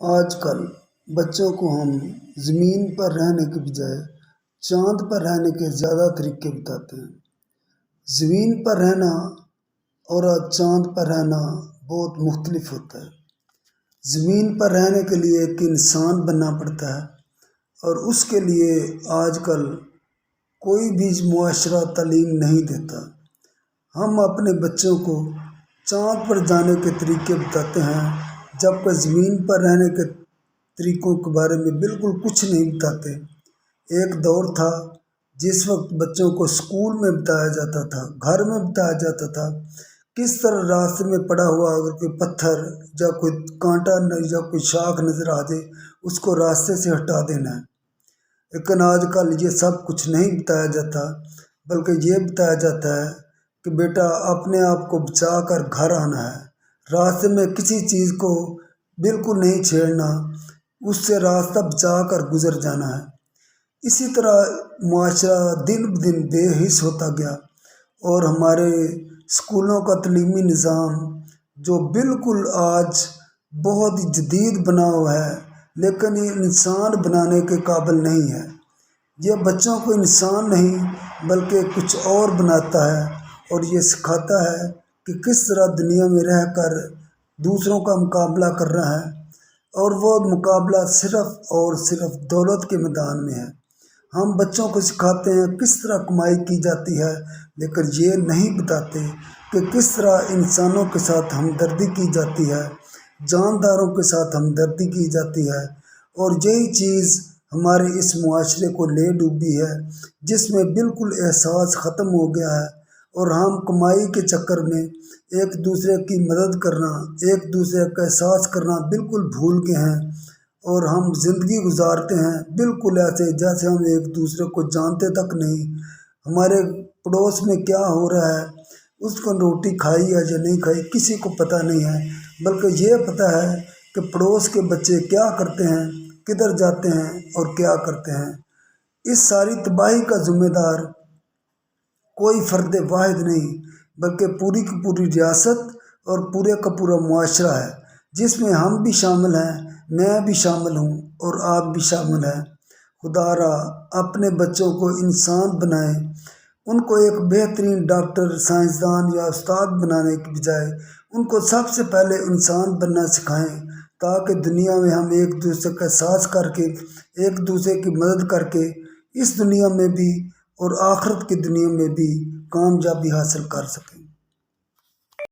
آج کل بچوں کو ہم زمین پر رہنے کے بجائے چاند پر رہنے کے زیادہ طریقے بتاتے ہیں۔ زمین پر رہنا اور چاند پر رہنا بہت مختلف ہوتا ہے۔ زمین پر رہنے کے لیے ایک انسان بننا پڑتا ہے اور اس کے لیے آج کل کوئی بھی معاشرہ تعلیم نہیں دیتا۔ ہم اپنے بچوں کو چاند پر جانے کے طریقے بتاتے ہیں، جبکہ زمین پر رہنے کے طریقوں کے بارے میں بالکل کچھ نہیں بتاتے۔ ایک دور تھا جس وقت بچوں کو اسکول میں بتایا جاتا تھا، گھر میں بتایا جاتا تھا کس طرح راستے میں پڑا ہوا اگر کوئی پتھر یا کوئی کانٹا یا کوئی شاخ نظر آ جائے اس کو راستے سے ہٹا دینا ہے۔ لیکن آج کل یہ سب کچھ نہیں بتایا جاتا، بلکہ یہ بتایا جاتا ہے کہ بیٹا اپنے آپ کو بچا کر گھر آنا ہے، راستے میں کسی چیز کو بالکل نہیں چھیڑنا، اس سے راستہ بچا کر گزر جانا ہے۔ اسی طرح معاشرہ دن بدن بے حس ہوتا گیا اور ہمارے اسکولوں کا تعلیمی نظام جو بالکل آج بہت ہی جدید بنا ہوا ہے، لیکن یہ انسان بنانے کے قابل نہیں ہے۔ یہ بچوں کو انسان نہیں بلکہ کچھ اور بناتا ہے اور یہ سکھاتا ہے کہ کس طرح دنیا میں رہ کر دوسروں کا مقابلہ کرنا ہے، اور وہ مقابلہ صرف اور صرف دولت کے میدان میں ہے۔ ہم بچوں کو سکھاتے ہیں کس طرح کمائی کی جاتی ہے، لیکن یہ نہیں بتاتے کہ کس طرح انسانوں کے ساتھ ہمدردی کی جاتی ہے، جانداروں کے ساتھ ہمدردی کی جاتی ہے۔ اور یہی چیز ہمارے اس معاشرے کو لے ڈوبی ہے، جس میں بالکل احساس ختم ہو گیا ہے اور ہم کمائی کے چکر میں ایک دوسرے کی مدد کرنا، ایک دوسرے کا احساس کرنا بالکل بھول گئے ہیں، اور ہم زندگی گزارتے ہیں بالکل ایسے جیسے ہم ایک دوسرے کو جانتے تک نہیں۔ ہمارے پڑوس میں کیا ہو رہا ہے، اس کو روٹی کھائی ہے یا نہیں کھائی کسی کو پتہ نہیں ہے، بلکہ یہ پتہ ہے کہ پڑوس کے بچے کیا کرتے ہیں، کدھر جاتے ہیں اور کیا کرتے ہیں۔ اس ساری تباہی کا ذمہ دار کوئی فرد واحد نہیں بلکہ پوری کی پوری ریاست اور پورے کا پورا معاشرہ ہے، جس میں ہم بھی شامل ہیں، میں بھی شامل ہوں اور آپ بھی شامل ہیں۔ خدا را اپنے بچوں کو انسان بنائیں، ان کو ایک بہترین ڈاکٹر، سائنسدان یا استاد بنانے کی بجائے ان کو سب سے پہلے انسان بننا سکھائیں، تاکہ دنیا میں ہم ایک دوسرے کا ساتھ کر کے، ایک دوسرے کی مدد کر کے اس دنیا میں بھی اور آخرت کی دنیا میں بھی کامیابی حاصل کر سکیں۔